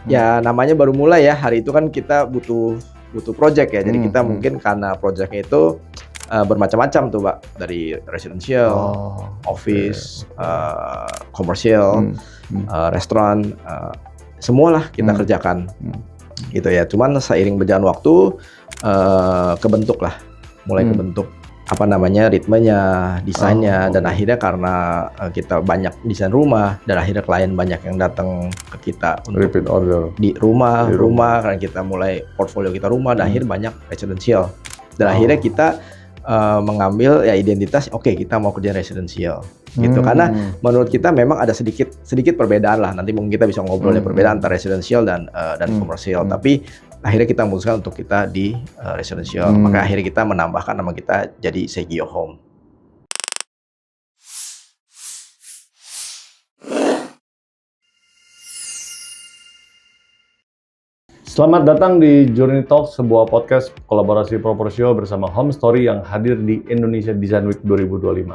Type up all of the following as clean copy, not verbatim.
Ya namanya baru mulai ya, hari itu kan kita butuh project ya, jadi kita mungkin karena projectnya itu bermacam-macam tuh Pak, dari residential, office, komersial, restoran, semualah kita kerjakan gitu ya. Cuman seiring berjalan waktu kebentuk lah, mulai kebentuk apa namanya ritmenya, desainnya, dan akhirnya karena kita banyak desain rumah dan akhirnya klien banyak yang datang ke kita untuk repeat order di rumah karena kita mulai portfolio kita rumah dan akhirnya banyak residential dan akhirnya kita mengambil ya identitas oke, kita mau kerja residential gitu karena menurut kita memang ada sedikit perbedaan lah, nanti mungkin kita bisa ngobrol ya perbedaan antara residential dan komersial, tapi akhirnya kita memutuskan untuk kita di residential, maka akhirnya kita menambahkan nama kita jadi Segio Home. Selamat datang di Journey Talk, sebuah podcast kolaborasi Proportio bersama Home Story yang hadir di Indonesia Design Week 2025.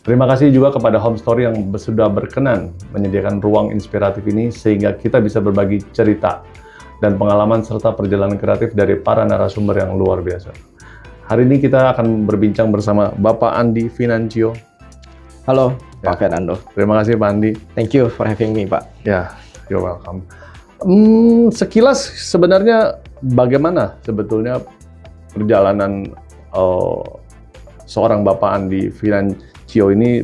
Terima kasih juga kepada Home Story yang sudah berkenan menyediakan ruang inspiratif ini sehingga kita bisa berbagi cerita dan pengalaman serta perjalanan kreatif dari para narasumber yang luar biasa. Hari ini kita akan berbincang bersama Bapak Andi Financio. Halo, Pak Fernando. Terima kasih Pak Andi. Thank you for having me, Pak. Ya, you're welcome. Sekilas sebenarnya bagaimana sebetulnya perjalanan seorang Bapak Andi Financio ini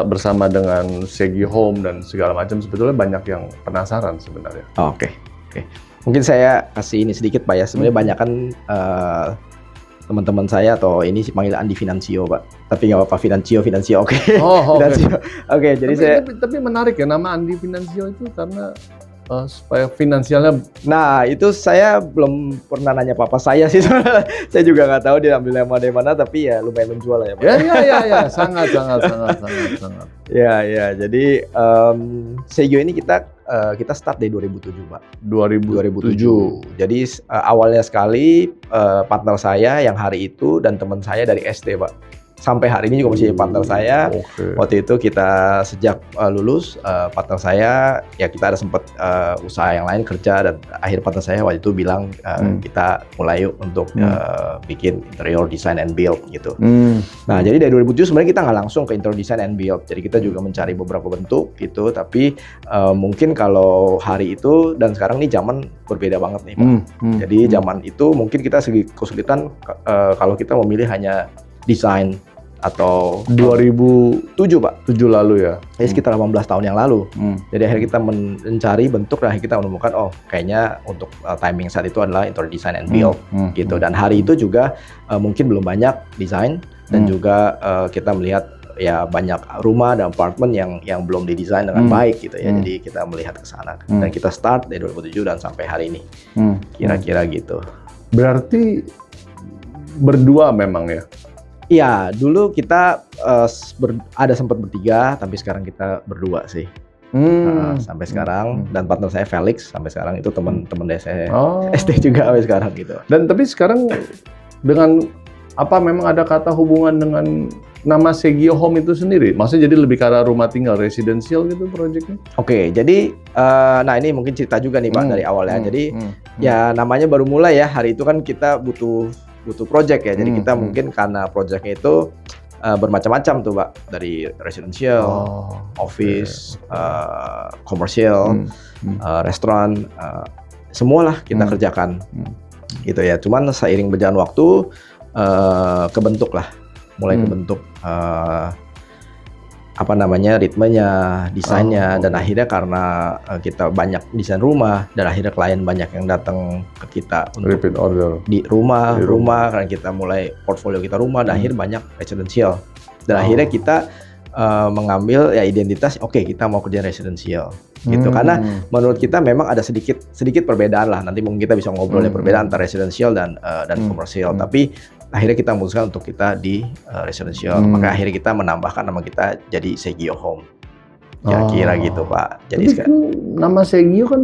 bersama dengan Segio Home dan segala macam, sebetulnya banyak yang penasaran sebenarnya. Oke. Mungkin saya kasih ini sedikit Pak ya, sebenarnya banyak kan teman-teman saya atau ini panggil Andi Financio Pak, tapi nggak apa-apa, Financio, oke. Oke, jadi tapi menarik ya nama Andi Financio itu karena supaya finansialnya. Nah itu saya belum pernah nanya papa saya sih, saya juga nggak tahu dia ambil nama dari mana, tapi ya lumayan menjual lah ya Pak. Ya, sangat. Ya, jadi Segio ini kita start dari 2007 Pak. 2007. Jadi awalnya sekali partner saya yang hari itu dan teman saya dari SD Pak. Sampai hari ini juga masih partner saya. Waktu itu kita sejak lulus, partner saya ya kita ada sempat usaha yang lain kerja, dan akhir partner saya waktu itu bilang kita mulai yuk untuk bikin interior design and build gitu. Nah jadi dari 2007 sebenarnya kita nggak langsung ke interior design and build, jadi kita juga mencari beberapa bentuk gitu, tapi mungkin kalau hari itu dan sekarang nih zaman berbeda banget nih Pak. Jadi zaman itu mungkin kita segi kesulitan kalau kita memilih hanya desain atau 2007 Pak, 7 lalu ya. Sekitar 18 tahun yang lalu. Jadi akhirnya kita mencari bentuk dan kita menemukan kayaknya untuk timing saat itu adalah interior design and build gitu. Dan hari itu juga mungkin belum banyak desain dan juga kita melihat ya banyak rumah dan apartemen yang belum didesain dengan baik gitu ya. Jadi kita melihat ke sana dan kita start dari 2007 dan sampai hari ini. Kira-kira gitu. Berarti berdua memang ya? Iya, dulu kita ada sempat bertiga, tapi sekarang kita berdua sih. Sampai sekarang, dan partner saya Felix sampai sekarang itu teman-teman saya SD juga sampai sekarang gitu. Dan tapi sekarang dengan apa memang ada kata hubungan dengan nama Segio Home itu sendiri? Maksudnya jadi lebih ke arah rumah tinggal residential gitu proyeknya? Oke, jadi nah ini mungkin cerita juga nih Pak dari awalnya. Jadi ya namanya baru mulai ya, hari itu kan kita butuh project ya, jadi kita mungkin karena projectnya itu bermacam-macam tuh Pak, dari residential, office, komersial, restoran, semualah kita kerjakan gitu ya. Cuman seiring berjalan waktu kebentuk lah, mulai kebentuk apa namanya ritmenya, desainnya, dan akhirnya karena kita banyak desain rumah dan akhirnya klien banyak yang datang ke kita untuk repeat order di rumah karena kita mulai portfolio kita rumah dan akhirnya banyak residential dan akhirnya kita mengambil ya identitas oke, kita mau kerja residential gitu karena menurut kita memang ada sedikit perbedaan lah, nanti mungkin kita bisa ngobrol ya perbedaan antara residential dan komersial, tapi akhirnya kita memutuskan untuk kita di residential, maka akhirnya kita menambahkan nama kita jadi Segio Home. Kira-kira gitu Pak. Jadi tapi nama Segio kan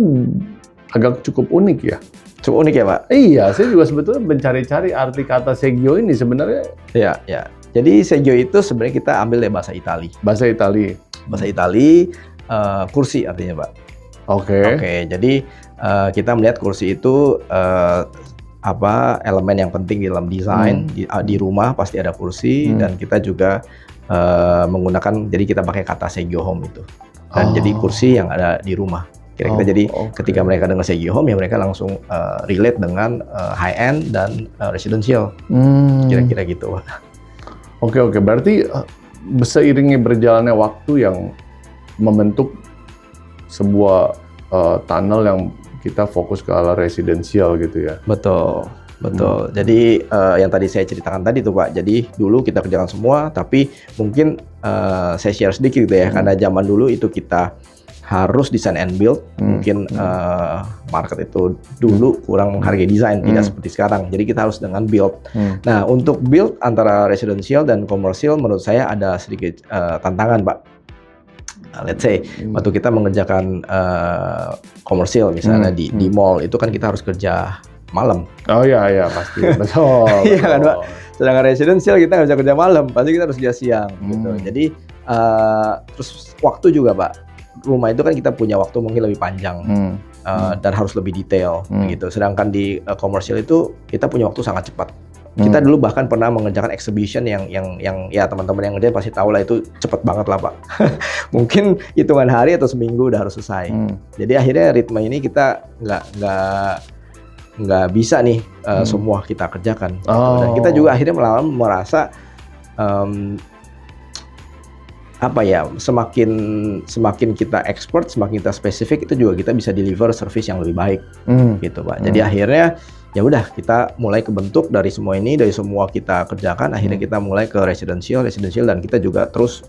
agak cukup unik ya. Cukup unik ya Pak? Iya, saya juga sebetulnya mencari-cari arti kata Segio ini sebenarnya. Ya. Jadi Segio itu sebenarnya kita ambil dari bahasa Itali. Bahasa Itali. Kursi artinya Pak. Oke, jadi kita melihat kursi itu elemen yang penting di dalam desain. Di rumah pasti ada kursi, dan kita juga menggunakan, jadi kita pakai kata Segyo Home itu, dan jadi kursi yang ada di rumah. Kira-kira jadi ketika mereka dengar Segyo Home ya mereka langsung relate dengan high end dan residential. Kira-kira gitu. Oke, berarti seiringnya berjalannya waktu yang membentuk sebuah tunnel yang kita fokus ke arah residensial gitu ya. Betul. Jadi yang tadi saya ceritakan tadi tuh Pak. Jadi dulu kita kerjakan semua, tapi mungkin saya share sedikit gitu ya. Karena zaman dulu itu kita harus design and build. Mungkin market itu dulu kurang menghargai desain, tidak seperti sekarang. Jadi kita harus dengan build. Nah, untuk build antara residential dan komersial menurut saya ada sedikit tantangan Pak. Let's say waktu kita mengerjakan komersial misalnya di mall itu kan kita harus kerja malam. Oh iya pasti. Betul. Iya kan Pak. Sedangkan residential kita nggak bisa kerja malam, pasti kita harus kerja siang gitu. Jadi terus waktu juga Pak. Rumah itu kan kita punya waktu mungkin lebih panjang dan harus lebih detail gitu. Sedangkan di komersial itu kita punya waktu sangat cepat. Kita dulu bahkan pernah mengerjakan exhibition yang ya teman-teman yang ngerjain pasti tahu lah itu cepet banget lah Pak. Mungkin hitungan hari atau seminggu udah harus selesai. Jadi akhirnya ritme ini kita nggak bisa nih semua kita kerjakan. Dan kita juga akhirnya merasa semakin kita expert, semakin kita spesifik itu juga kita bisa deliver service yang lebih baik gitu Pak. Jadi akhirnya ya udah kita mulai kebentuk dari semua ini, dari semua kita kerjakan, akhirnya kita mulai ke residential dan kita juga terus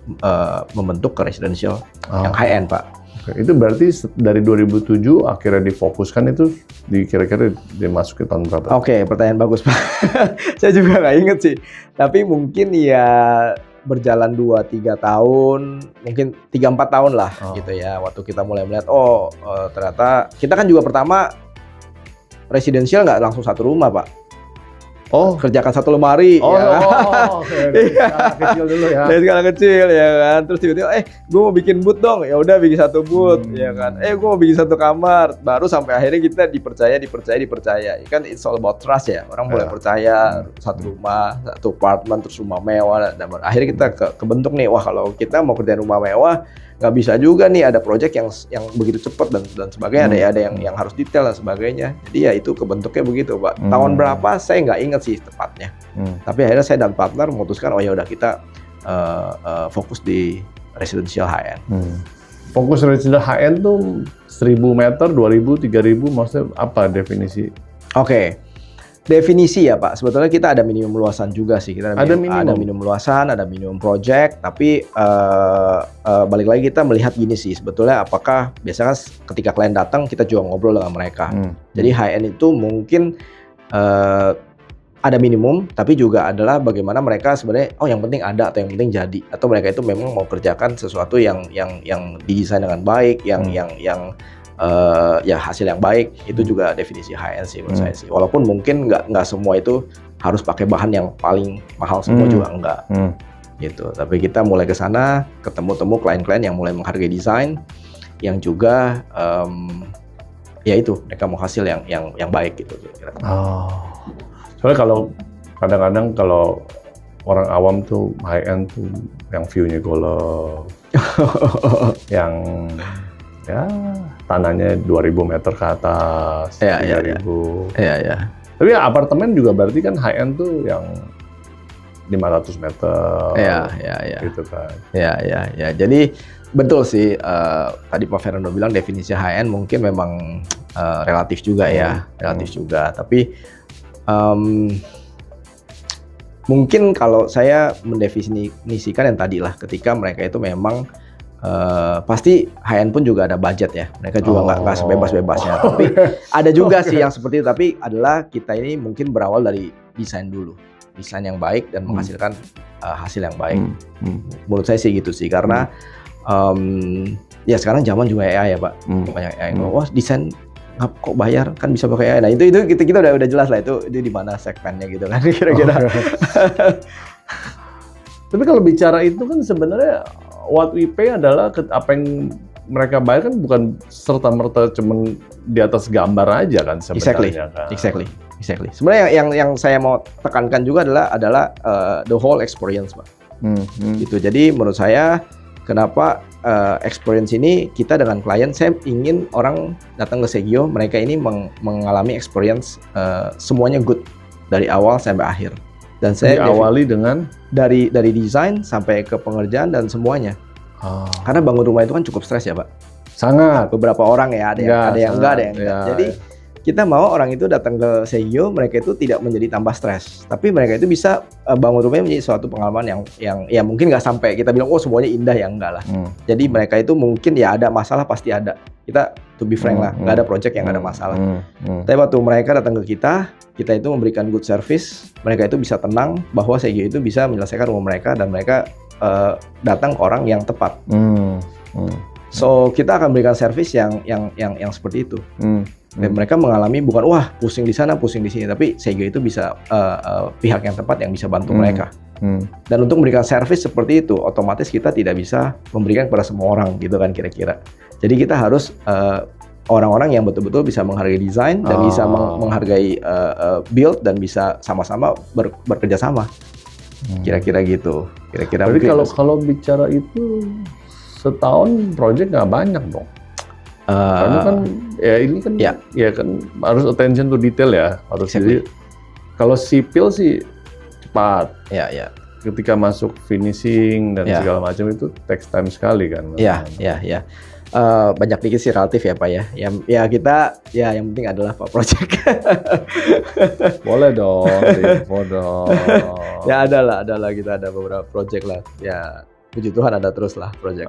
membentuk ke residential yang high end Pak. Itu berarti dari 2007 akhirnya difokuskan itu kira-kira dimasuki tahun berapa? Oke, pertanyaan bagus Pak. Saya juga nggak inget sih, tapi mungkin ya berjalan 2-3 tahun, mungkin 3-4 tahun lah gitu ya. Waktu kita mulai melihat ternyata kita kan juga pertama residential nggak langsung satu rumah Pak. Kerjakan satu lemari. Skala kecil dulu ya. Dari skala kecil ya kan. Terus tiba-tiba gue mau bikin booth dong. Ya udah bikin satu booth ya kan. Gue mau bikin satu kamar. Baru sampai akhirnya kita dipercaya. Ya kan it's all about trust ya. Orang mulai percaya satu rumah, satu apartemen, terus rumah mewah. Dan akhirnya kita kebentuk nih, wah kalau kita mau kerjain rumah mewah nggak bisa juga nih, ada project yang begitu cepat dan sebagainya, ada yang harus detail dan sebagainya. Jadi ya itu kebentuknya begitu Pak. Tahun berapa saya nggak ingat sih tepatnya. Tapi akhirnya saya dan partner memutuskan ya udah kita fokus di residential high end. Fokus residential high end tuh 1.000 meter, 2.000, 3.000, maksudnya apa definisi? Oke. Definisi ya Pak, sebetulnya kita ada minimum luasan juga sih. Kita ada minimum luasan, ada minimum project, tapi balik lagi kita melihat gini sih, sebetulnya apakah biasanya ketika klien datang kita juga ngobrol dengan mereka. Jadi high end itu mungkin ada minimum, tapi juga adalah bagaimana mereka sebenarnya yang penting ada atau yang penting jadi, atau mereka itu memang mau kerjakan sesuatu yang didesain dengan baik, yang ya hasil yang baik. Itu juga definisi high end sih menurut saya sih. Walaupun mungkin nggak semua itu harus pakai bahan yang paling mahal semua juga enggak. Gitu. Tapi kita mulai ke sana, ketemu klien-klien yang mulai menghargai desain, yang juga ya itu mereka mau hasil yang baik gitu. Soalnya kalau kadang-kadang kalau orang awam tuh high end tuh yang view-nya golf, yang ya tanahnya 2.000 meter ke atas, 3.000. Iya. Tapi ya, apartemen juga berarti kan high end tuh yang 500 meter. Iya. Gitu kan. Iya. Jadi betul sih, tadi Pak Fernando bilang definisi high end mungkin memang relatif juga ya, juga. Tapi mungkin kalau saya mendefinisikan yang tadi lah, ketika mereka itu memang pasti high end pun juga ada budget ya. Mereka juga nggak sebebas-bebasnya. Tapi ada juga sih yang seperti itu. Tapi adalah kita ini mungkin berawal dari desain dulu. Desain yang baik dan menghasilkan hasil yang baik. Menurut saya sih gitu sih. Karena ya sekarang zaman juga AI ya Pak. Banyak AI. Wah desain kok bayar kan bisa pakai AI. Nah itu kita udah jelas lah itu di mana segmennya gitu kan kira-kira. Tapi kalau bicara itu kan sebenarnya what we pay adalah apa yang mereka bayar kan bukan serta-merta cuman di atas gambar aja kan sebenarnya kan. Exactly. Sebenarnya yang saya mau tekankan juga adalah the whole experience, Pak. Gitu. Jadi menurut saya kenapa experience ini kita dengan klien, saya ingin orang datang ke Segyo, mereka ini mengalami experience semuanya good dari awal sampai akhir. Dan saya diawali dengan dari desain sampai ke pengerjaan dan semuanya. Karena bangun rumah itu kan cukup stres ya, Pak. Sangat. Beberapa orang ya, ada yang enggak, ada yang enggak. Jadi kita mau orang itu datang ke Segyo, mereka itu tidak menjadi tambah stres, tapi mereka itu bisa bangun rumahnya menjadi suatu pengalaman yang ya mungkin nggak sampai kita bilang semuanya indah, ya enggak lah. Jadi mereka itu mungkin ya ada masalah, pasti ada. Kita to be frank lah, nggak ada project yang nggak ada masalah. Tapi waktu mereka datang ke kita itu memberikan good service, mereka itu bisa tenang bahwa Segyo itu bisa menyelesaikan rumah mereka dan mereka datang ke orang yang tepat. So kita akan berikan service yang seperti itu. Dan mereka mengalami bukan wah pusing di sana, pusing di sini, tapi Segyo itu bisa pihak yang tepat yang bisa bantu mereka. Dan untuk memberikan service seperti itu, otomatis kita tidak bisa memberikan kepada semua orang gitu kan kira-kira. Jadi kita harus orang-orang yang betul-betul bisa menghargai desain dan bisa menghargai build dan bisa sama-sama bekerja sama. Kira-kira gitu. Kira-kira. Jadi kalau bicara itu setahun project nggak banyak dong. Karena kan ya ini kan ya kan harus attention to detail ya, harus jadi kalau sipil sih cepat. Ya. Ketika masuk finishing dan segala macam itu takes time sekali kan. Ya. Banyak dikit sih relatif ya Pak ya. Ya kita ya yang penting adalah Pak project. Boleh dong, info dong. Ya ada lah kita ada beberapa project lah. Ya puji Tuhan ada terus lah project.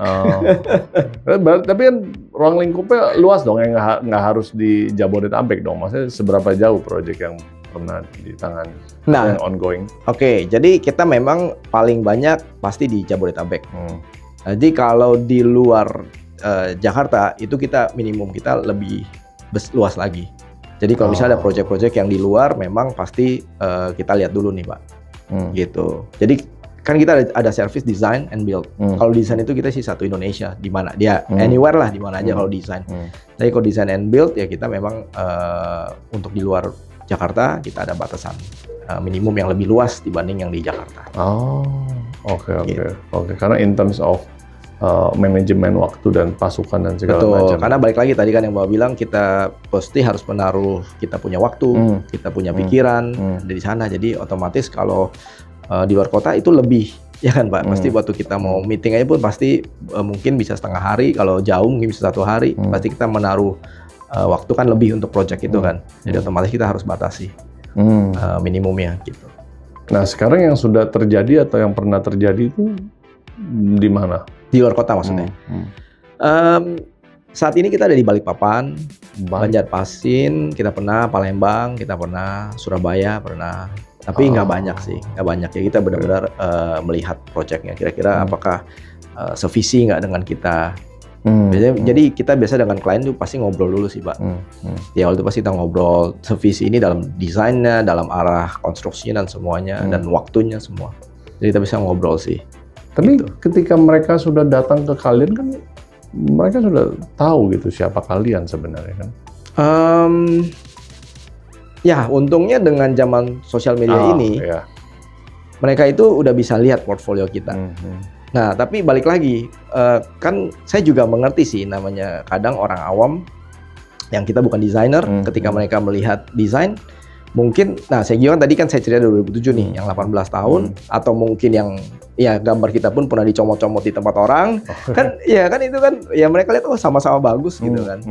Tapi kan ruang lingkupnya luas dong, yang nggak harus di Jabodetabek dong. Maksudnya seberapa jauh project yang pernah ditangani, yang ongoing? Oke, jadi kita memang paling banyak pasti di Jabodetabek. Jadi kalau di luar Jakarta itu kita minimum kita lebih luas lagi. Jadi kalau misalnya ada project-project yang di luar, memang pasti kita lihat dulu nih Pak. Gitu. Jadi kan kita ada service design and build. Kalau desain itu kita sih satu Indonesia, di mana dia anywhere lah, di mana aja kalau desain. Tapi kalau design and build ya kita memang untuk di luar Jakarta kita ada batasan minimum yang lebih luas dibanding yang di Jakarta. Oke. Karena in terms of manajemen waktu dan pasukan dan segala macam. Betul. Karena balik lagi tadi kan yang Bapak bilang, kita pasti harus menaruh kita punya waktu, kita punya pikiran dari sana. Jadi otomatis kalau di luar kota itu lebih, ya kan Pak? Pasti waktu kita mau meeting aja pun pasti mungkin bisa setengah hari, kalau jauh mungkin bisa 1 hari. Pasti kita menaruh waktu kan lebih untuk project itu kan. Jadi otomatis kita harus batasi minimumnya gitu. Nah sekarang yang sudah terjadi atau yang pernah terjadi itu di mana? Di luar kota maksudnya. Saat ini kita ada di Balikpapan, Banjarmasin, kita pernah Palembang, kita pernah Surabaya, pernah. Tapi nggak banyak sih, nggak banyak ya. Kita benar-benar melihat proyeknya. Kira-kira apakah sevisi nggak dengan kita. Jadi kita biasa dengan klien itu pasti ngobrol dulu sih Pak. Di awal itu pasti kita ngobrol sevisi ini dalam desainnya, dalam arah konstruksinya dan semuanya, dan waktunya semua. Jadi kita bisa ngobrol sih. Tapi ketika mereka sudah datang ke kalian kan, mereka sudah tahu gitu siapa kalian sebenarnya kan? Ya, untungnya dengan zaman sosial media ini, mereka itu udah bisa lihat portfolio kita. Nah, tapi balik lagi, kan saya juga mengerti sih namanya kadang orang awam yang kita bukan desainer, ketika mereka melihat desain, mungkin, nah Segyo kan tadi kan saya cerita dari 2007 nih, yang 18 tahun, atau mungkin yang ya gambar kita pun pernah dicomot-comot di tempat orang, kan ya kan itu kan ya mereka lihat sama-sama bagus gitu kan.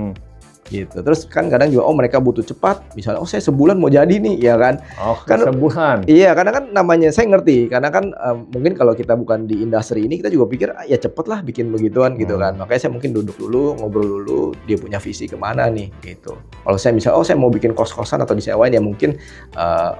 Gitu. Terus kan kadang juga mereka butuh cepat, misalnya saya sebulan mau jadi nih, ya kan? Kan sebulan. Iya, karena kan namanya saya ngerti, karena kan mungkin kalau kita bukan di industri ini kita juga pikir ya cepet lah bikin begituan gitu kan. Makanya saya mungkin duduk dulu, ngobrol dulu, dia punya visi kemana nih gitu. Kalau saya misalnya saya mau bikin kos-kosan atau disewain ya mungkin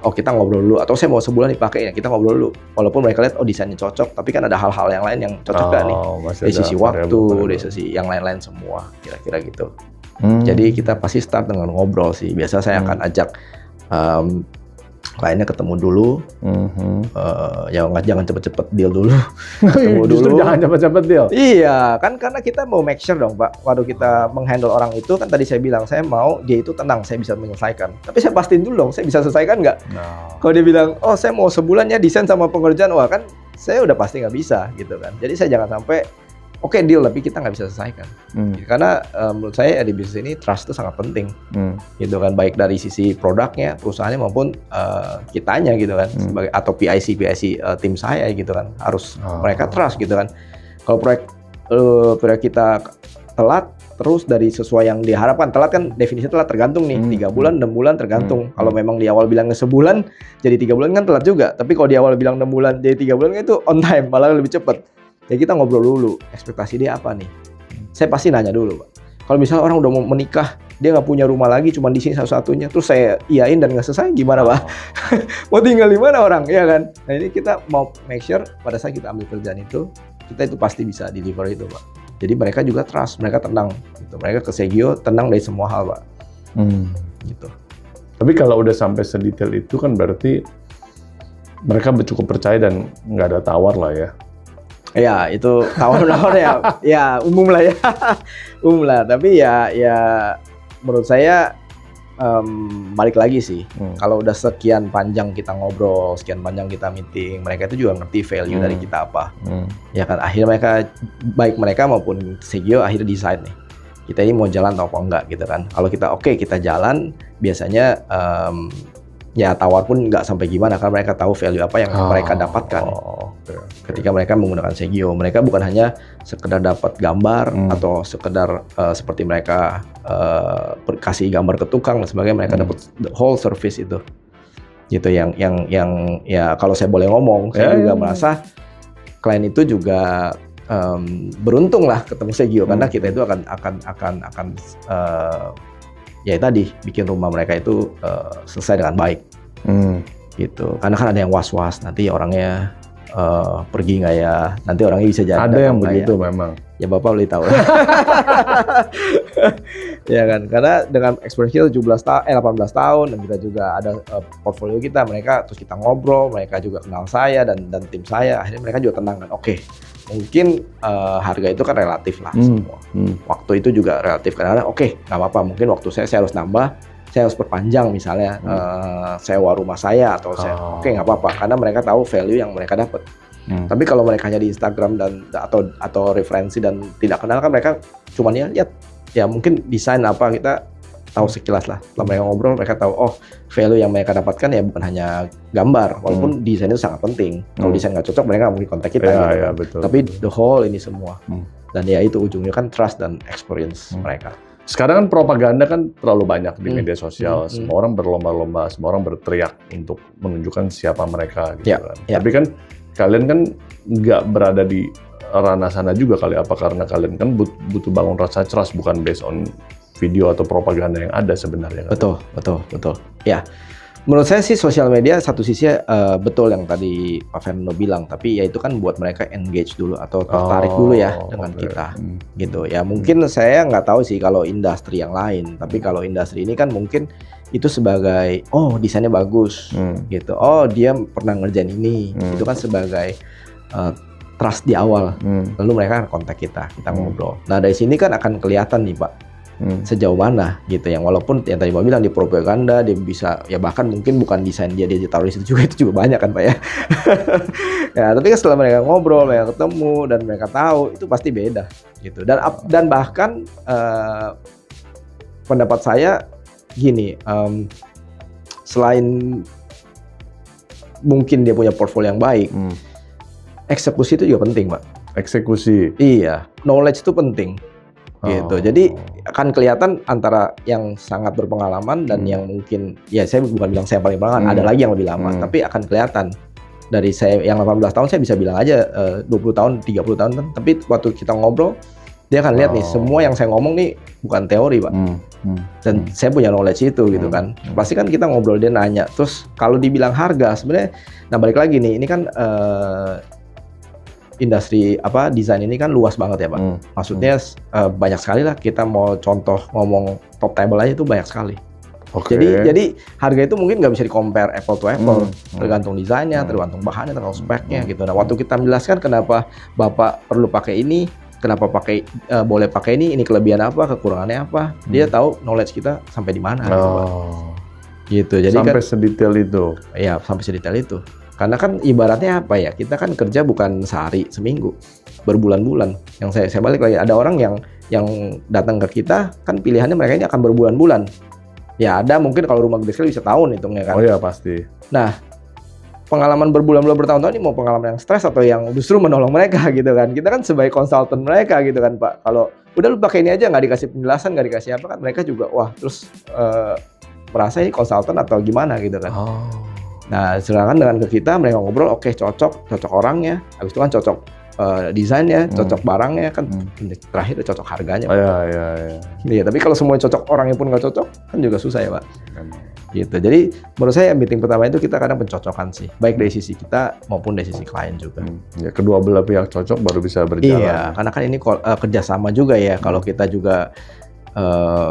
kita ngobrol dulu, atau saya mau sebulan dipakai ya kita ngobrol dulu. Walaupun mereka lihat desainnya cocok, tapi kan ada hal-hal yang lain yang cocok gak nih? Dari sisi waktu, dari sisi yang lain-lain semua, kira-kira gitu. Jadi kita pasti start dengan ngobrol sih. Biasa saya akan ajak kliennya ketemu dulu, ya jangan cepet-cepet deal dulu. Ketemu Justru dulu. jangan cepet-cepet deal. Iya, kan karena kita mau make sure dong, Pak. Waktu kita menghandle orang itu, kan tadi saya bilang, saya mau dia itu tenang, saya bisa menyelesaikan. Tapi saya pastiin dulu dong, saya bisa selesaikan nggak? Kalau dia bilang, oh saya mau sebulan ya desain sama pengerjaan, wah kan saya udah pasti nggak bisa, gitu kan. Jadi saya jangan sampai, oke deal, tapi kita nggak bisa selesaikan. Karena menurut saya di bisnis ini, trust itu sangat penting. Gitu kan, baik dari sisi produknya, perusahaannya, maupun kitanya gitu kan. Sebagai, atau PIC tim saya gitu kan. Harus mereka trust gitu kan. Kalau proyek kita telat, terus dari sesuai yang diharapkan, telat kan definisi telat tergantung nih, 3 bulan, 6 bulan tergantung. Kalau memang di awal bilangnya sebulan, jadi 3 bulan kan telat juga. Tapi kalau di awal bilang 6 bulan, jadi 3 bulan kan itu on time, malah lebih cepat. Ya kita ngobrol dulu, ekspektasi dia apa nih? Saya pasti nanya dulu, Pak. Kalau misalnya orang udah mau menikah, dia nggak punya rumah lagi, cuma di sini satu-satunya, terus saya iyain dan nggak selesai, gimana, Pak? Mau tinggal di mana orang, ya kan? Nah ini kita mau make sure pada saat kita ambil kerjaan itu, kita itu pasti bisa deliver itu, Pak. Jadi mereka juga trust, mereka tenang, gitu. Mereka ke Segio tenang dari semua hal, Pak. Gitu. Tapi kalau udah sampai sedetail itu kan berarti mereka cukup percaya dan nggak ada tawar lah ya. Ya itu tawar-tawar ya umum lah ya, umum lah. Tapi ya menurut saya balik lagi sih. Kalau udah sekian panjang kita ngobrol, sekian panjang kita meeting, mereka itu juga ngerti value dari kita apa. Ya kan akhirnya mereka, baik mereka maupun Segio akhirnya decide nih, kita ini mau jalan atau apa enggak gitu kan. Kalau kita oke, kita jalan, biasanya ya tawar pun nggak sampai gimana, karena mereka tahu value apa yang mereka dapatkan. Ketika mereka menggunakan Segio, mereka bukan hanya sekedar dapat gambar atau sekedar seperti mereka kasih gambar ke tukang dan sebagainya, mereka dapat the whole service itu. Gitu yang ya kalau saya boleh ngomong, saya juga merasa klien itu juga beruntung lah ketemu Segio, karena kita itu akan ya tadi bikin rumah mereka itu selesai dengan baik. Gitu. Karena kan ada yang was-was, nanti orangnya pergi nggak ya, nanti orangnya bisa jadi ada yang begitu ya. Memang ya Bapak boleh tahu. Ya kan, karena dengan experience kita 18 tahun dan kita juga ada portfolio kita, mereka terus kita ngobrol, mereka juga kenal saya dan tim saya, akhirnya mereka juga tenang kan. Oke, mungkin harga itu kan relatif lah semua. Waktu itu juga relatif, karena oke, nggak apa-apa, mungkin waktu saya harus nambah, saya harus perpanjang misalnya sewa rumah saya atau oke, nggak apa-apa, karena mereka tahu value yang mereka dapat. Tapi kalau mereka hanya di Instagram dan atau referensi dan tidak kenal kan, mereka cuma lihat ya mungkin desain apa, kita tahu sekilas lah. Setelah mereka ngobrol, mereka tahu oh value yang mereka dapatkan ya bukan hanya gambar, walaupun desain itu sangat penting. Kalau desain nggak cocok, mereka nggak mungkin kontak kita. Ya, betul, tapi the whole ini semua. Dan ya itu ujungnya kan trust dan experience mereka. Sekarang kan propaganda kan terlalu banyak di media sosial. Semua orang berlomba-lomba, semua orang berteriak untuk menunjukkan siapa mereka gitu kan. Tapi kan kalian kan nggak berada di ranah sana juga kali, apa karena kalian kan butuh bangun rasa trust, bukan based on video atau propaganda yang ada sebenarnya kan? Betul. Ya, menurut saya sih sosial media satu sisi betul yang tadi Pak Fernando bilang, tapi ya itu kan buat mereka engage dulu atau tertarik dulu ya dengan kita, gitu. Ya mungkin saya nggak tahu sih kalau industri yang lain, tapi kalau industri ini kan mungkin itu sebagai oh desainnya bagus, gitu. Oh dia pernah ngerjain ini, itu kan sebagai trust di awal. Lalu mereka akan kontak kita ngobrol. Nah dari sini kan akan kelihatan nih Pak, sejauh mana gitu, yang walaupun yang tadi Pak bilang di propaganda dia bisa ya, bahkan mungkin bukan desain dia ditaruh di situ juga, itu juga banyak kan Pak ya. Ya tapi kan setelah mereka ngobrol, mereka ketemu dan mereka tahu, itu pasti beda gitu. Dan bahkan pendapat saya gini, selain mungkin dia punya portfolio yang baik, eksekusi itu juga penting, Pak. Eksekusi? Iya, knowledge itu penting. Gitu. Jadi akan kelihatan antara yang sangat berpengalaman dan yang mungkin, ya saya bukan bilang saya paling berpengalaman, ada lagi yang lebih lama, tapi akan kelihatan. Dari saya yang 18 tahun, saya bisa bilang aja 20 tahun, 30 tahun kan, tapi waktu kita ngobrol, dia akan lihat nih, semua yang saya ngomong nih bukan teori, Pak. Dan saya punya knowledge itu gitu kan. Pasti kan kita ngobrol, dia nanya. Terus kalau dibilang harga, sebenarnya, nah balik lagi nih, ini kan industri desain ini kan luas banget ya Pak. Maksudnya banyak sekali lah, kita mau contoh ngomong top table aja itu banyak sekali. Oke. Jadi harga itu mungkin nggak bisa di-compare apple to apple, tergantung desainnya, Hmm. tergantung bahannya, tergantung speknya gitu. Nah, waktu kita menjelaskan kenapa Bapak perlu pakai ini, kenapa boleh pakai ini kelebihan apa, kekurangannya apa, dia tahu knowledge kita sampai di mana gitu, Pak. Oh, Gitu. Jadi sampai kan sedetail itu. ya sampai sedetail itu. Karena kan ibaratnya apa ya? Kita kan kerja bukan sehari, seminggu, berbulan-bulan. Yang saya balik lagi, ada orang yang datang ke kita kan pilihannya mereka ini akan berbulan-bulan. Ya ada mungkin kalau rumah gede sekali bisa tahun hitungnya kan. Oh ya pasti. Nah, pengalaman berbulan-bulan bertahun-tahun ini mau pengalaman yang stres atau yang justru menolong mereka gitu kan. Kita kan sebagai konsultan mereka gitu kan, Pak. Kalau udah lu pakai ini aja, nggak dikasih penjelasan, nggak dikasih apa kan, mereka juga wah terus merasa ini konsultan atau gimana gitu kan. Oh. Nah, sedangkan dengan ke kita mereka ngobrol, oke cocok orangnya, habis itu kan cocok desainnya, cocok barangnya kan, terakhir cocok harganya. Oh, ya. Iya, tapi kalau semuanya cocok, orangnya pun nggak cocok, kan juga susah ya, Pak. Gitu. Jadi menurut saya meeting pertama itu kita kadang pencocokan sih, baik dari sisi kita maupun dari sisi klien juga. Ya, kedua belah pihak cocok baru bisa berjalan. Iya, karena kan ini kerjasama juga ya. Kalau kita juga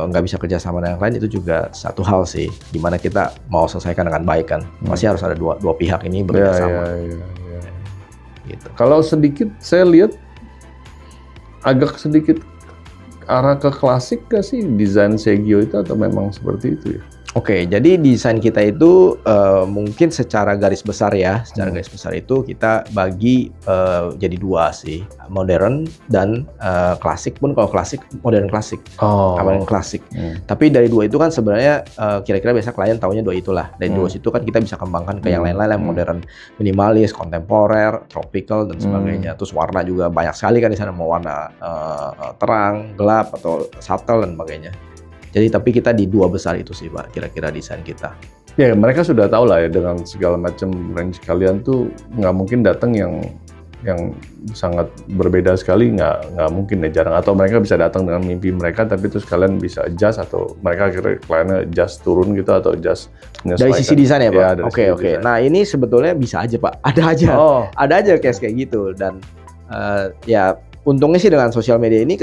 nggak bisa kerjasama dengan klien itu juga satu hal sih, dimana kita mau selesaikan dengan baik kan, pasti harus ada dua pihak ini bekerjasama. Iya. Gitu. Kalau sedikit saya lihat agak sedikit arah ke klasik gak sih desain Segyo itu atau memang seperti itu ya? Oke, jadi desain kita itu mungkin secara garis besar ya, secara garis besar itu kita bagi jadi dua sih, modern dan klasik. Pun kalau klasik, modern klasik, modern klasik. Tapi dari dua itu kan sebenarnya kira-kira biasa klien taunya dua itulah. Dari dua situ kan kita bisa kembangkan ke yang lain-lain, yang modern, minimalis, kontemporer, tropical dan sebagainya. Terus warna juga banyak sekali kan di sana, mau warna terang, gelap atau subtle dan sebagainya. Jadi tapi kita di dua besar itu sih Pak, kira-kira desain kita. Ya mereka sudah tahu lah ya dengan segala macam range kalian tuh nggak mungkin datang yang sangat berbeda sekali, nggak mungkin ya, jarang. Atau mereka bisa datang dengan mimpi mereka tapi terus kalian bisa adjust atau mereka akhirnya kliennya adjust turun gitu atau adjust menyesuaikan. Dari sisi desain ya Pak? Ya, Oke. Nah ini sebetulnya bisa aja Pak, ada aja case kayak gitu dan ya untungnya sih dengan sosial media ini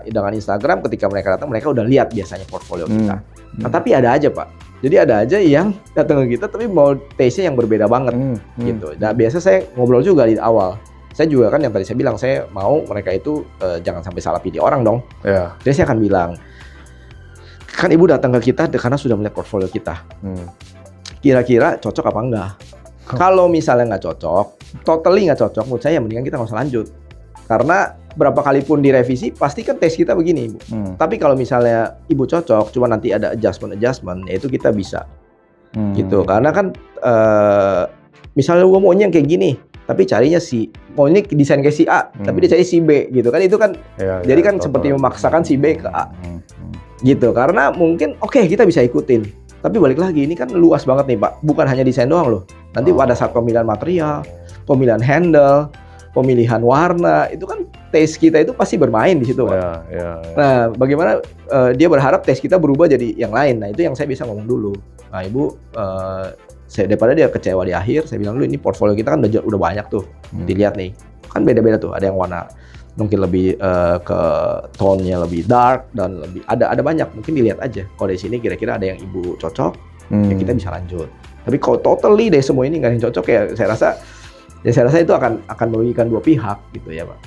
dengan Instagram ketika mereka datang mereka udah lihat biasanya portfolio kita. Nah, tapi ada aja Pak. Jadi ada aja yang datang ke kita tapi mau taste-nya yang berbeda banget gitu. Nah, biasa saya ngobrol juga di awal. Saya juga kan yang tadi saya bilang saya mau mereka itu jangan sampai salah pilih orang dong. Yeah. Jadi saya akan bilang kan Ibu datang ke kita karena sudah melihat portfolio kita. Kira-kira cocok apa enggak? Kalau misalnya nggak cocok, totally nggak cocok, menurut saya mendingan kita nggak usah lanjut. Karena berapa kali pun direvisi, pasti kan tes kita begini, Ibu. Tapi kalau misalnya Ibu cocok, cuma nanti ada adjustment, ya itu kita bisa. Gitu. Karena kan misalnya gua maunya yang kayak gini, tapi carinya mau ini desain kayak si A, tapi dia cari si B gitu kan, itu kan jadi kan seperti memaksakan si B ke A. Gitu. Karena mungkin kita bisa ikutin. Tapi balik lagi, ini kan luas banget nih Pak, bukan hanya desain doang loh. Nanti pada saat pemilihan material, pemilihan handle, pemilihan warna, itu kan taste kita itu pasti bermain di situ, Pak. Nah, bagaimana dia berharap taste kita berubah jadi yang lain. Nah, itu yang saya bisa ngomong dulu. Nah, Ibu, daripada dia kecewa di akhir, saya bilang dulu ini portfolio kita kan udah banyak tuh. Dilihat nih, kan beda-beda tuh. Ada yang warna mungkin lebih ke tone-nya lebih dark dan lebih ada banyak. Mungkin dilihat aja. Kalau dari sini kira-kira ada yang Ibu cocok, ya kita bisa lanjut. Tapi kalau totally deh semua ini nggak ada yang cocok, ya saya rasa itu akan merugikan dua pihak gitu ya Pak.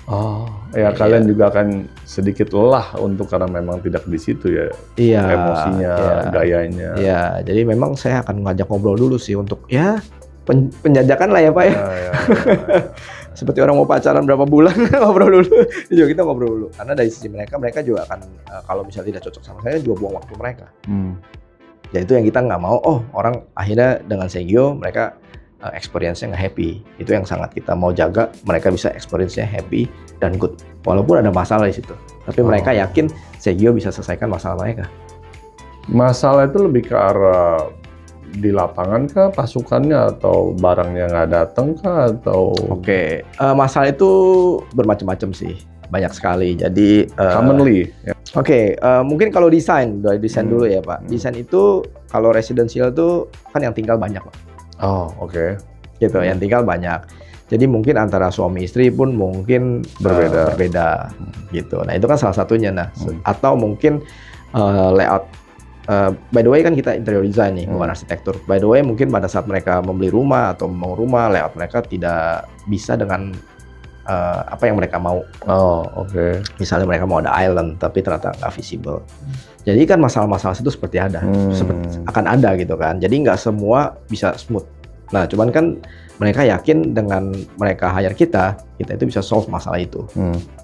Kalian juga akan sedikit lelah karena memang tidak di situ ya. Emosinya, gayanya. Iya, jadi memang saya akan ngajak ngobrol dulu sih untuk penjajakan lah ya Pak ya. Seperti orang mau pacaran berapa bulan ngobrol dulu. Juga kita ngobrol dulu. Karena dari sisi mereka juga akan kalau misalnya tidak cocok sama saya juga buang waktu mereka. Ya itu yang kita nggak mau. Orang akhirnya dengan Segyo mereka experience-nya nggak happy. Itu yang sangat kita mau jaga, mereka bisa experience-nya happy dan good. Walaupun ada masalah di situ. Tapi mereka yakin Segyo bisa selesaikan masalah mereka. Masalah itu lebih ke arah di lapangan kah, pasukannya, atau barangnya nggak datang kah, atau... Masalah itu bermacam-macam sih. Banyak sekali. Jadi... commonly. Mungkin kalau desain dulu ya Pak. Desain itu, kalau residential itu kan yang tinggal banyak Pak. Gitu, yang tinggal banyak. Jadi mungkin antara suami istri pun mungkin berbeda gitu. Nah itu kan salah satunya. Atau mungkin layout by the way kan kita interior design nih, bukan arsitektur. By the way mungkin pada saat mereka membeli rumah atau mau rumah, layout mereka tidak bisa dengan apa yang mereka mau. Oh, oke. Misalnya mereka mau ada island, tapi ternyata nggak visible. Jadi kan masalah-masalah itu seperti ada, akan ada gitu kan. Jadi nggak semua bisa smooth. Nah, cuman kan mereka yakin dengan mereka hire kita itu bisa solve masalah itu.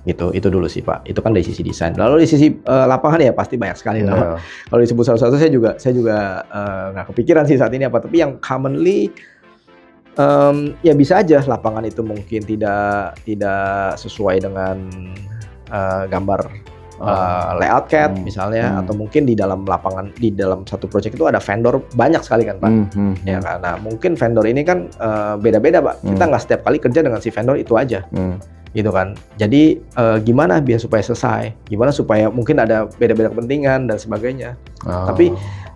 Gitu, itu dulu sih Pak. Itu kan dari sisi desain. Lalu di sisi lapangan ya pasti banyak sekali lah. Kalau disebut satu-satu saya juga nggak kepikiran sih saat ini apa. Tapi yang commonly ya bisa aja lapangan itu mungkin tidak sesuai dengan gambar layout CAD misalnya, atau mungkin di dalam lapangan, di dalam satu project itu ada vendor banyak sekali kan Pak. Ya kan. Nah mungkin vendor ini kan beda-beda Pak. Kita nggak setiap kali kerja dengan si vendor itu aja. Gitu kan. Jadi gimana biar supaya selesai? Gimana supaya mungkin ada beda-beda kepentingan dan sebagainya. Tapi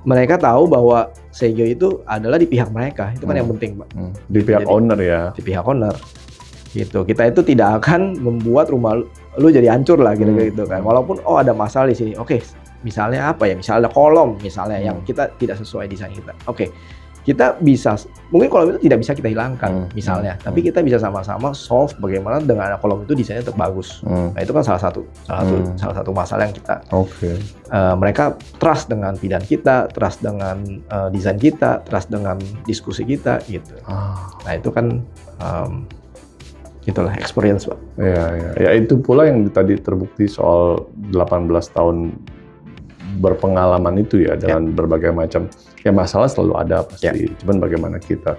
mereka tahu bahwa Segyo itu adalah di pihak mereka. Itu kan yang penting Pak. Di pihak owner ya. Di pihak owner. Gitu. Kita itu tidak akan membuat rumah lu jadi hancur lah gitu kan. Walaupun ada masalah di sini. Oke, misalnya apa ya? Misalnya ada kolom misalnya yang kita tidak sesuai desain kita. Oke. Kita bisa, mungkin kolom itu tidak bisa kita hilangkan misalnya, tapi kita bisa sama-sama solve bagaimana dengan kolom itu desainnya tetap bagus. Nah itu kan salah satu masalah yang kita. Mereka trust dengan pilihan kita, trust dengan desain kita, trust dengan diskusi kita gitu. Nah itu kan itulah experience Pak. Ya itu pula yang tadi terbukti soal 18 tahun berpengalaman itu ya, dengan berbagai macam masalah selalu ada pasti. Cuman bagaimana kita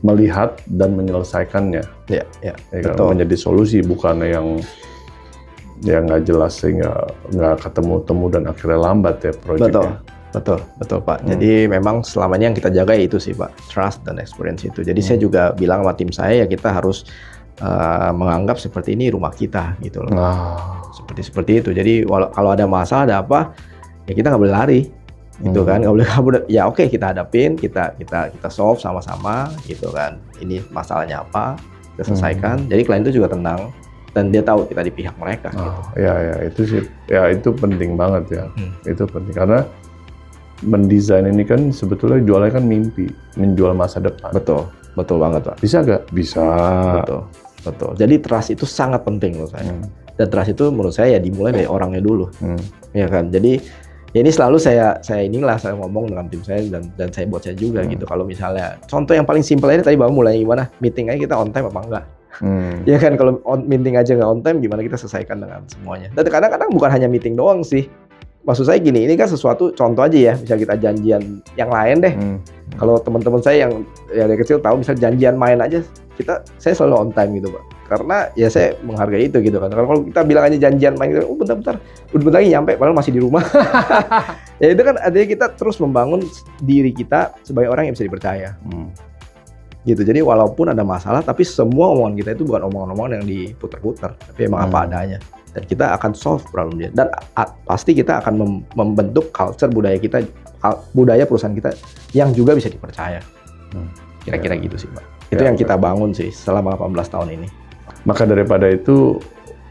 melihat dan menyelesaikannya. Betul. Menjadi solusi, bukan yang nggak jelas sehingga nggak ketemu dan akhirnya lambat ya proyeknya. Betul Pak. Jadi memang selama ini yang kita jaga itu sih Pak, trust dan experience itu. Jadi saya juga bilang sama tim saya ya kita harus menganggap seperti ini rumah kita gitu loh. Seperti itu. Jadi kalau ada masalah, ada apa, ya kita nggak boleh lari. Gitu kan, nggak boleh kabur. Ya oke, kita hadapin, kita solve sama-sama gitu kan. Ini masalahnya apa, kita selesaikan. Jadi klien itu juga tenang dan dia tahu kita di pihak mereka. Gitu. Itu sih, itu penting banget ya. Itu penting karena mendesain ini kan sebetulnya jualnya kan mimpi, menjual masa depan. Betul banget Pak. Bisa nggak? Bisa. Betul. Jadi trust itu sangat penting menurut saya. Dan trust itu menurut saya ya dimulai dari orangnya dulu. Ya kan. Jadi ya ini selalu saya ngomong dengan tim saya dan saya buat saya juga gitu. Kalau misalnya contoh yang paling simpel aja tadi Bang mulai gimana? Meeting aja kita on time apa enggak? Ya kan, kalau meeting aja nggak on time gimana kita selesaikan dengan semuanya. Dan kadang-kadang bukan hanya meeting doang sih. Maksud saya gini, ini kan sesuatu contoh aja ya, bisa kita janjian yang lain deh. Kalau teman-teman saya yang dari kecil tahu, bisa janjian main aja, saya selalu on time gitu Pak. Karena ya saya menghargai itu gitu kan. Kalau kita bilang aja janjian main, bentar lagi nyampe, padahal masih di rumah. Ya itu kan artinya kita terus membangun diri kita sebagai orang yang bisa dipercaya. Gitu. Jadi walaupun ada masalah, tapi semua omongan kita itu bukan omongan-omongan yang diputar-putar, tapi emang apa adanya. Dan kita akan solve problem dia. Dan pasti kita akan membentuk culture budaya perusahaan kita yang juga bisa dipercaya. Kira-kira gitu sih Pak. Itu yang kita bangun sih selama 18 tahun ini. Maka daripada itu,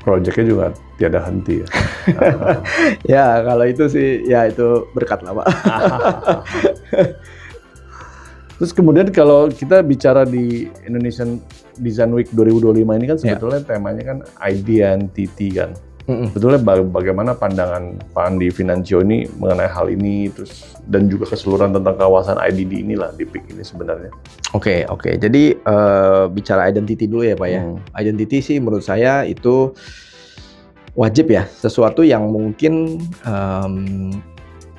proyeknya juga tiada henti ya. Ya kalau itu sih, ya itu berkat lah Pak. Terus kemudian kalau kita bicara di Indonesian Design Week 2025 ini kan sebetulnya temanya kan identity kan. Sebetulnya bagaimana pandangan Pak Andi Financio ini mengenai hal ini, terus dan juga keseluruhan tentang kawasan IDD inilah di PIK ini sebenarnya. Oke. Jadi bicara identity dulu ya Pak ya. Identity sih menurut saya itu wajib ya, sesuatu yang mungkin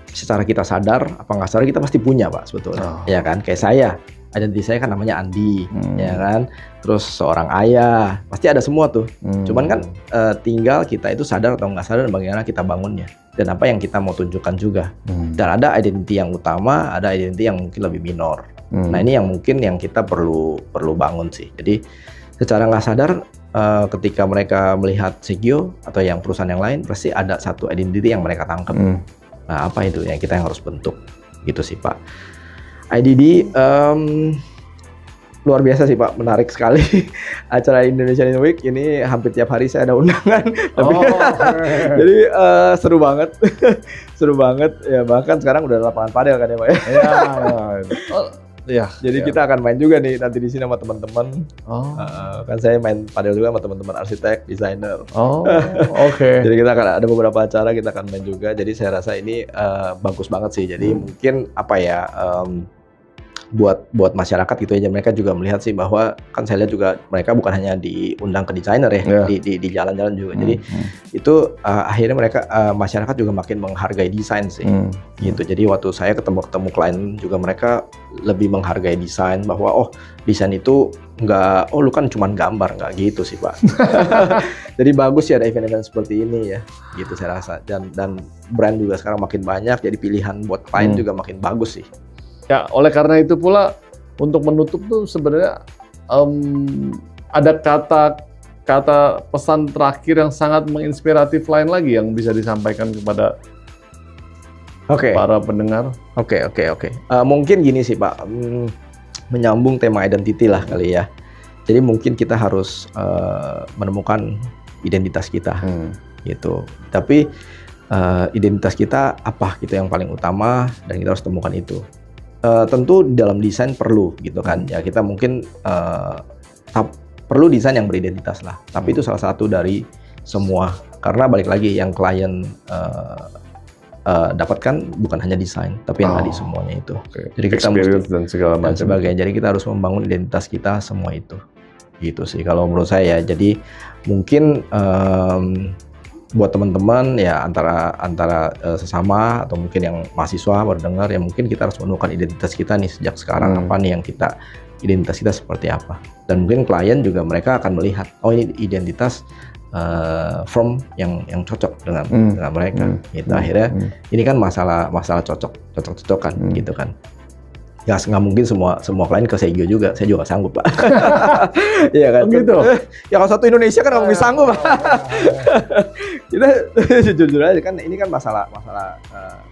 secara kita sadar apa nggak sadar kita pasti punya Pak sebetulnya. Ya kan, kayak saya, identitas saya kan namanya Andi, ya kan. Terus seorang ayah, pasti ada semua tuh. Cuman kan tinggal kita itu sadar atau nggak sadar bagaimana kita bangunnya dan apa yang kita mau tunjukkan juga. Dan ada identitas yang utama, ada identitas yang mungkin lebih minor. Nah ini yang mungkin yang kita perlu bangun sih. Jadi secara nggak sadar ketika mereka melihat Segyo atau yang perusahaan yang lain, pasti ada satu identitas yang mereka tangkap. Nah, apa itu yang kita yang harus bentuk, gitu sih Pak. IDD, luar biasa sih Pak, menarik sekali. Acara Indonesia Design Week ini hampir tiap hari saya ada undangan. Tapi jadi seru banget. Seru banget. Ya bahkan sekarang udah lapangan padel kan ya Pak ya. Iya. Jadi kita akan main juga nih nanti di sini sama teman-teman. Kan saya main padel juga sama teman-teman arsitek, desainer. Oke. Jadi kita akan ada beberapa acara kita akan main juga. Jadi saya rasa ini bagus banget sih. Jadi mungkin apa ya buat masyarakat gitu aja, mereka juga melihat sih bahwa kan saya lihat juga mereka bukan hanya diundang ke desainer ya, di jalan-jalan juga. Jadi itu akhirnya mereka masyarakat juga makin menghargai desain sih. Gitu. Jadi waktu saya ketemu klien juga mereka lebih menghargai desain, bahwa oh desain itu nggak, oh lu kan cuma gambar, nggak gitu sih Pak. Jadi bagus ya ada event-event seperti ini ya, gitu saya rasa. Dan brand juga sekarang makin banyak, jadi pilihan buat klien juga makin bagus sih. Ya, oleh karena itu pula untuk menutup tuh sebenarnya ada kata pesan terakhir yang sangat menginspiratif lain lagi yang bisa disampaikan kepada para pendengar. Oke. Mungkin gini sih Pak, menyambung tema identity lah kali ya. Jadi mungkin kita harus menemukan identitas kita, gitu. Tapi identitas kita apa gitu yang paling utama, dan kita harus temukan itu. Tentu dalam desain perlu gitu kan ya, kita mungkin perlu desain yang beridentitas lah, tapi itu salah satu dari semua, karena balik lagi yang klien dapatkan bukan hanya desain tapi yang tadi semuanya itu. Jadi kita mesti dan segala macam dan sebagainya. Jadi kita harus membangun identitas kita semua itu, gitu sih kalau menurut saya. Jadi mungkin buat teman-teman ya antara sesama atau mungkin yang mahasiswa baru dengar ya, mungkin kita harus menemukan identitas kita nih sejak sekarang. Apa nih yang identitas kita seperti apa, dan mungkin klien juga mereka akan melihat oh ini identitas firm yang cocok dengan mereka gitu. Akhirnya ini kan masalah cocok-cocokan gitu kan. Ya nggak mungkin semua klien ke Segyo juga, saya juga sanggup Pak. Iya kan? Gitu. Ya kalau satu Indonesia kan nggak mungkin sanggup Pak. Kita jujur aja kan, ini kan masalah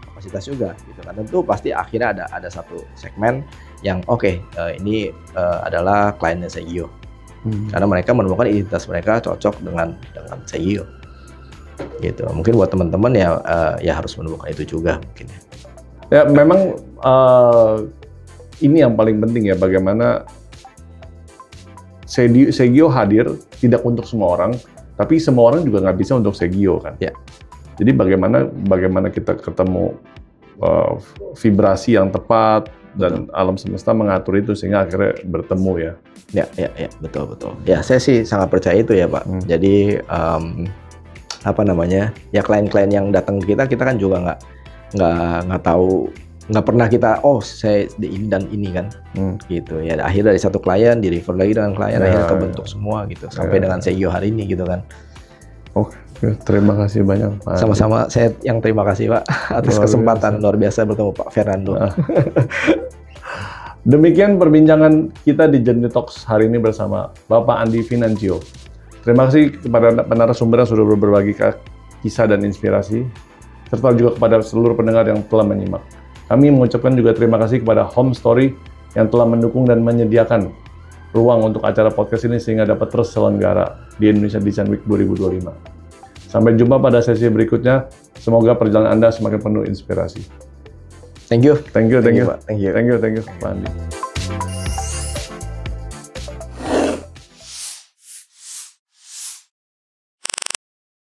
kapasitas juga gitu kan. Tentu pasti akhirnya ada satu segmen yang ini adalah kliennya Segyo. Karena mereka menemukan identitas mereka cocok dengan Segyo. Gitu. Mungkin buat teman-teman ya harus menemukan itu juga mungkin. Ya memang ini yang paling penting ya, bagaimana Segyo hadir tidak untuk semua orang, tapi semua orang juga nggak bisa untuk Segyo kan. Ya. Jadi bagaimana kita ketemu vibrasi yang tepat dan alam semesta mengatur itu sehingga akhirnya bertemu ya. Ya, betul. Ya saya sih sangat percaya itu ya Pak. Jadi ya klien-klien yang datang ke kita kan juga nggak tahu, nggak pernah kita saya di ini dan ini kan, gitu ya. Akhirnya dari satu klien di refer lagi dengan klien, akhirnya kebentuk semua gitu sampai dengan Segyo hari ini gitu kan. Oke, terima kasih banyak Pak. Sama-sama, saya yang terima kasih Pak atas kesempatan luar biasa bertemu Pak Fernando. Demikian perbincangan kita di Journey Talks hari ini bersama Bapak Andi Financio. Terima kasih kepada narasumber yang sudah berbagi kisah dan inspirasi, serta juga kepada seluruh pendengar yang telah menyimak. Kami mengucapkan juga terima kasih kepada Home Story yang telah mendukung dan menyediakan ruang untuk acara podcast ini sehingga dapat terus selenggara di Indonesia Design Week 2025. Sampai jumpa pada sesi berikutnya. Semoga perjalanan Anda semakin penuh inspirasi. Thank you. Thank you, Pak. Pak Andi.